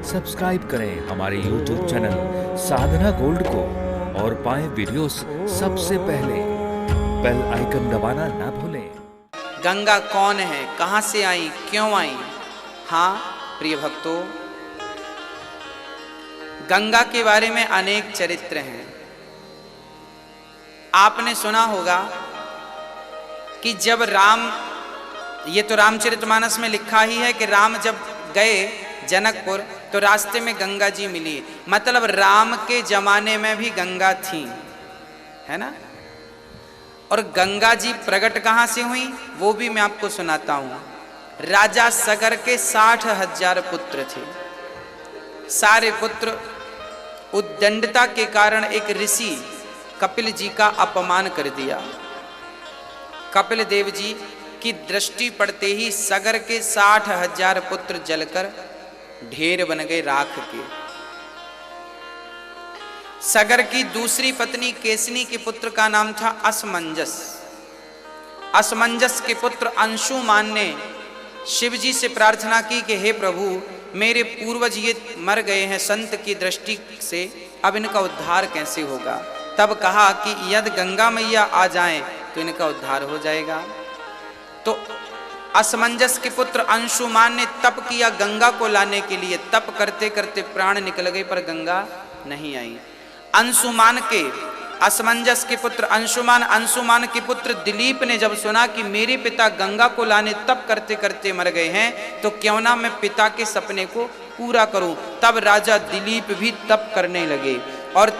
Subscribe करें हमारे YouTube channel साधना gold को और पाएं वीडियोस सबसे पहले। बेल आइकन दबाना ना भूलें। गंगा कौन है, कहां से आई, क्यों आई? हाँ प्रिय भक्तों, गंगा के बारे में अनेक चरित्र हैं। आपने सुना होगा कि जब राम, ये तो रामचरितमानस में लिखा ही है कि राम जब गए जनकपुर तो रास्ते में गंगा जी मिली। मतलब राम के जमाने में भी गंगा थी, है ना। और गंगा जी प्रकट कहां से हुई वो भी मैं आपको सुनाता हूं। राजा सगर के 60,000 पुत्र थे। सारे पुत्र उद्दंडता के कारण एक ऋषि कपिल जी का अपमान कर दिया। कपिल देव जी की दृष्टि पड़ते ही सगर के 60,000 पुत्र जलकर ढेर बन गए राख के। सगर की दूसरी पत्नी केसनी के पुत्र का नाम था असमंजस। असमंजस के पुत्र अंशुमान ने शिव जी से प्रार्थना की कि हे प्रभु, मेरे पूर्वज ये मर गए हैं संत की दृष्टि से, अब इनका उद्धार कैसे होगा। तब कहा कि यदि गंगा मैया आ जाएं तो इनका उद्धार हो जाएगा। तो असमंजस के पुत्र अंशुमान ने तप किया गंगा को लाने के लिए। तप करते करते प्राण निकल गए पर गंगा नहीं आई। असमंजस के पुत्र अंशुमान के पुत्र दिलीप ने जब सुना कि मेरे पिता गंगा को लाने तप करते करते मर गए हैं तो क्यों ना मैं पिता के सपने को पूरा करूं। तब राजा दिलीप भी तप करने लगे और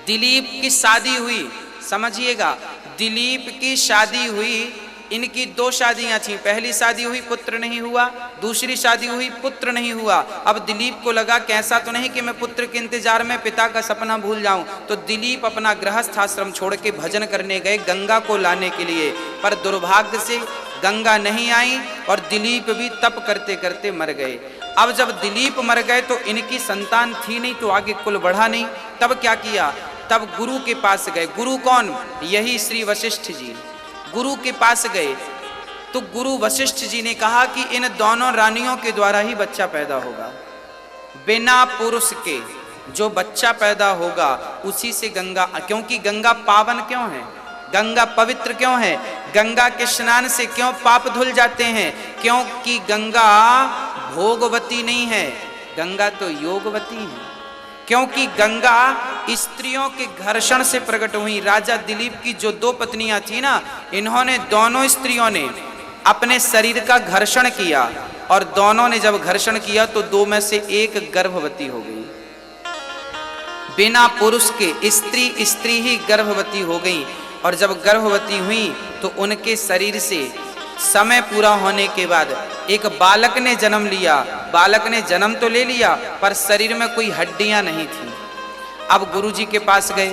दिलीप की शादी हुई। समझिएगा, दिलीप की शादी हुई। इनकी 2 शादियां थीं। पहली शादी हुई, पुत्र नहीं हुआ। दूसरी शादी हुई, पुत्र नहीं हुआ। अब दिलीप को लगा कि ऐसा तो नहीं कि मैं पुत्र के इंतजार में पिता का सपना भूल जाऊं। तो दिलीप अपना गृहस्थ आश्रम छोड़ के भजन करने गए गंगा को लाने के लिए। पर दुर्भाग्य से गंगा नहीं आई और दिलीप भी तप करते करते मर गए। अब जब दिलीप मर गए तो इनकी संतान थी नहीं, तो आगे कुल बढ़ा नहीं। तब क्या किया, तब गुरु के पास गए। गुरु कौन? यही श्री वशिष्ठ जी। गुरु के पास गए तो गुरु वशिष्ठ जी ने कहा कि इन दोनों रानियों के द्वारा ही बच्चा पैदा होगा। बिना पुरुष के जो बच्चा पैदा होगा उसी से गंगा, क्योंकि गंगा पावन क्यों है, गंगा पवित्र क्यों है, गंगा के स्नान से क्यों पाप धुल जाते हैं? क्योंकि गंगा भोगवती नहीं है, गंगा तो योगवती है। क्योंकि गंगा स्त्रियों के घर्षण से प्रकट हुई। राजा दिलीप की जो 2 पत्नियां थी ना, इन्होंने दोनों स्त्रियों ने अपने शरीर का घर्षण किया और दोनों ने जब घर्षण किया तो 2 में से 1 गर्भवती हो गई। बिना पुरुष के स्त्री ही गर्भवती हो गई। और जब गर्भवती हुई तो उनके शरीर से समय पूरा होने के बाद एक बालक ने जन्म लिया। बालक ने जन्म तो ले लिया पर शरीर में कोई हड्डियां नहीं थी। अब गुरुजी के पास गए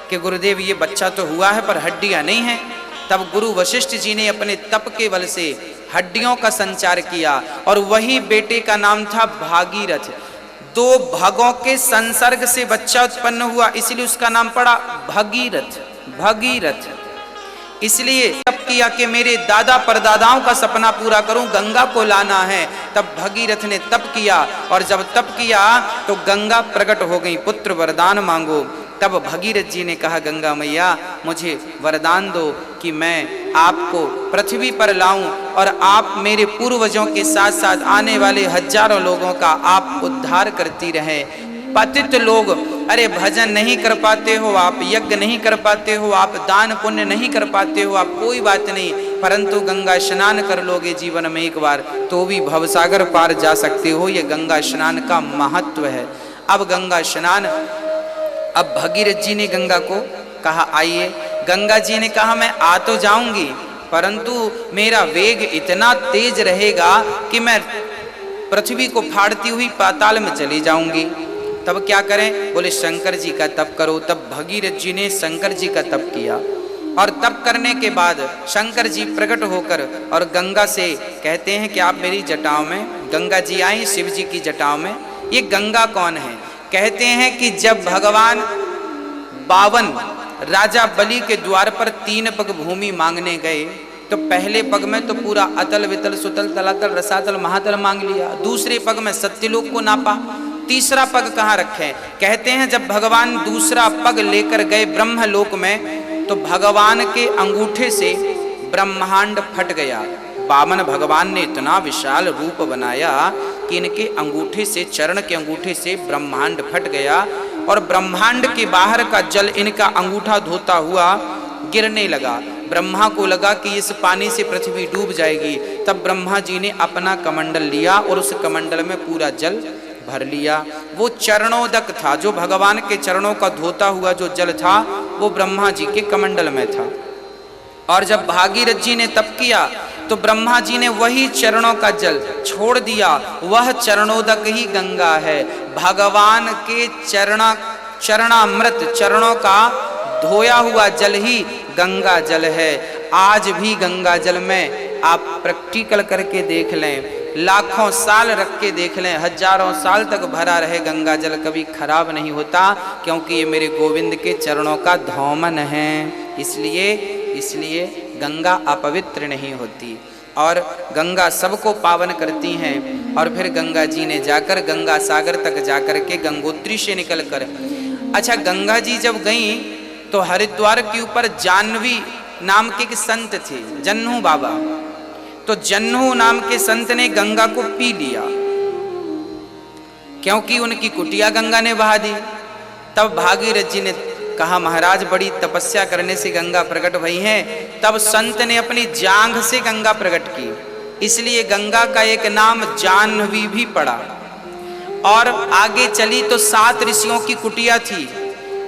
कि गुरुदेव ये बच्चा तो हुआ है पर हड्डियां नहीं हैं। तब गुरु वशिष्ठ जी ने अपने तप के बल से हड्डियों का संचार किया और वही बेटे का नाम था भागीरथ। 2 भगों के संसर्ग से बच्चा उत्पन्न हुआ, इसलिए उसका नाम पड़ा भगीरथ। भगीरथ इसलिए तप किया कि मेरे दादा परदादाओं का सपना पूरा करूं, गंगा को लाना है। तब भगीरथ ने तप किया और जब तप किया तो गंगा प्रकट हो गई। पुत्र वरदान मांगो। तब भगीरथ जी ने कहा, गंगा मैया मुझे वरदान दो कि मैं आपको पृथ्वी पर लाऊं और आप मेरे पूर्वजों के साथ साथ आने वाले हजारों लोगों का आप उद्धार करती रहें। पतित लोग, अरे भजन नहीं कर पाते हो आप, यज्ञ नहीं कर पाते हो आप, दान पुण्य नहीं कर पाते हो आप, कोई बात नहीं, परंतु गंगा स्नान कर लोगे जीवन में एक बार तो भी भवसागर पार जा सकते हो। ये गंगा स्नान का महत्व है। अब गंगा स्नान, अब भगीरथ जी ने गंगा को कहा आइए। गंगा जी ने कहा मैं आ तो जाऊंगी परंतु मेरा वेग इतना तेज रहेगा कि मैं पृथ्वी को फाड़ती हुई पाताल में चली जाऊंगी। तब क्या करें? बोले शंकर जी का तप करो। तब भगीरथ जी ने शंकर जी का तप किया और तप करने के बाद शंकर जी प्रकट होकर और गंगा से कहते हैं कि आप मेरी जटाओं में, गंगा जी आई शिव जी की जटाओं में। ये गंगा कौन है? कहते हैं कि जब भगवान 52 राजा बलि के द्वार पर 3 पग भूमि मांगने गए तो पहले पग में तो पूरा अतल वितल सुतल तलातल रसातल महातल मांग लिया, दूसरे पग में सत्यलोक को नापा, तीसरा पग कहाँ रखे? कहते हैं जब भगवान दूसरा पग लेकर गए ब्रह्मलोक में तो भगवान के अंगूठे से ब्रह्मांड फट गया। वामन भगवान ने इतना विशाल रूप बनाया कि इनके अंगूठे से, चरण के अंगूठे से ब्रह्मांड फट गया और ब्रह्मांड के बाहर का जल इनका अंगूठा धोता हुआ गिरने लगा। ब्रह्मा को लगा कि इस पानी से पृथ्वी डूब जाएगी। तब ब्रह्मा जी ने अपना कमंडल लिया और उस कमंडल में पूरा जल भर लिया। वो चरणोदक था, जो भगवान के चरणों का धोता हुआ जो जल था वो ब्रह्मा जी के कमंडल में था। और जब भागीरथ जी ने तप किया तो ब्रह्मा जी ने वही चरणों का जल छोड़ दिया। वह चरणोदक ही गंगा है। भगवान के चरणामृत, चरणों का धोया हुआ जल ही गंगा जल है। आज भी गंगा जल में आप प्रैक्टिकल करके देख लें, लाखों साल रख के देख लें, हजारों साल तक भरा रहे गंगा जल, कभी खराब नहीं होता, क्योंकि ये मेरे गोविंद के चरणों का धौमन है। इसलिए गंगा अपवित्र नहीं होती और गंगा सबको पावन करती हैं। और फिर गंगा जी ने जाकर गंगा सागर तक जाकर के गंगोत्री से निकल कर, अच्छा गंगा जी जब गई तो हरिद्वार के ऊपर जाह्नवी नाम के एक संत थे, जन्नू बाबा। तो जन्नू नाम के संत ने गंगा को पी लिया, क्योंकि उनकी कुटिया गंगा ने बहा दी। तब भागीरथ जी ने कहा महाराज बड़ी तपस्या करने से गंगा प्रकट हुई है। तब संत ने अपनी जांघ से गंगा प्रकट की, इसलिए गंगा का एक नाम जाह्नवी भी पड़ा। और आगे चली तो 7 ऋषियों की कुटिया थी।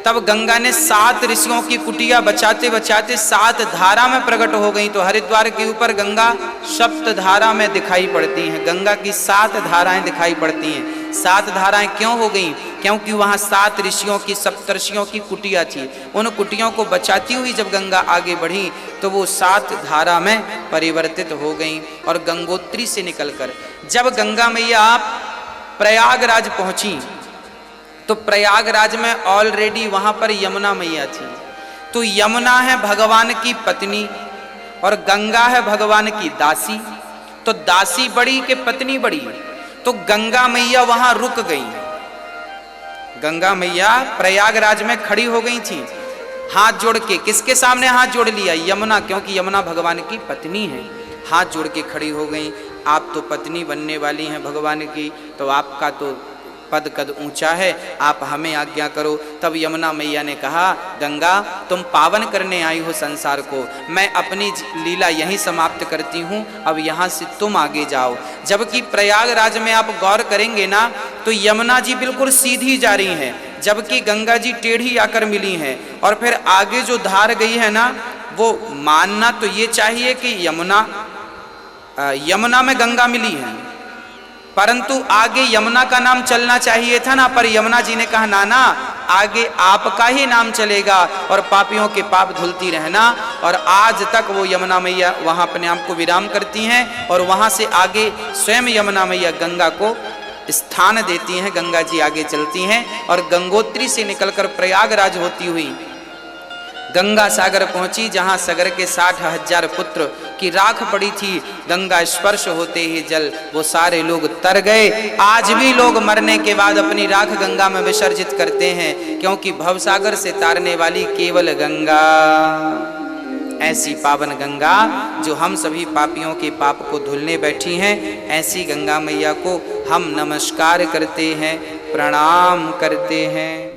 तब गंगा ने 7 ऋषियों की कुटिया बचाते बचाते 7 धारा में प्रकट हो गई। तो हरिद्वार के ऊपर गंगा सप्त धारा में दिखाई पड़ती हैं। गंगा की 7 धाराएं दिखाई पड़ती हैं। 7 धाराएं क्यों हो गई? क्योंकि वहाँ 7 ऋषियों की, सप्तर्षियों की कुटिया थी। उन कुटियों को बचाती हुई जब गंगा आगे बढ़ी तो वो 7 धारा में परिवर्तित हो गई। और गंगोत्री से निकलकर जब गंगा मैया प्रयागराज पहुंची तो प्रयागराज में ऑलरेडी वहां पर यमुना मैया थी। तो यमुना है भगवान की पत्नी और गंगा है भगवान की दासी। तो दासी बड़ी के पत्नी बड़ी, तो गंगा मैया वहां रुक गई। गंगा मैया प्रयागराज में खड़ी हो गई थी, हाथ जोड़ के। किसके सामने हाथ जोड़ लिया? यमुना, क्योंकि यमुना भगवान की पत्नी है। हाथ जोड़ के खड़ी हो गई। आप तो पत्नी बनने वाली हैं भगवान की, तो आपका तो पद कद ऊंचा है, आप हमें आज्ञा करो। तब यमुना मैया ने कहा गंगा तुम पावन करने आई हो संसार को, मैं अपनी लीला यहीं समाप्त करती हूँ, अब यहाँ से तुम आगे जाओ। जबकि प्रयागराज में आप गौर करेंगे ना तो यमुना जी बिल्कुल सीधी जा रही हैं, जबकि गंगा जी टेढ़ी आकर मिली हैं। और फिर आगे जो धार गई है ना, वो मानना तो ये चाहिए कि यमुना में गंगा मिली है, परंतु आगे यमुना का नाम चलना चाहिए था ना। पर यमुना जी ने कहा ना, आगे आपका ही नाम चलेगा और पापियों के पाप धुलती रहना। और आज तक वो यमुना मैया वहां अपने आप को विराम करती हैं और वहां से आगे स्वयं यमुना मैया गंगा को स्थान देती हैं। गंगा जी आगे चलती हैं और गंगोत्री से निकलकर प्रयागराज होती हुई गंगा सागर पहुंची, जहां सागर के 60,000 पुत्र की राख पड़ी थी। गंगा स्पर्श होते ही जल वो सारे लोग तर गए। आज भी लोग मरने के बाद अपनी राख गंगा में विसर्जित करते हैं, क्योंकि भवसागर से तारने वाली केवल गंगा, ऐसी पावन गंगा जो हम सभी पापियों के पाप को धुलने बैठी हैं, ऐसी गंगा मैया को हम नमस्कार करते हैं, प्रणाम करते हैं।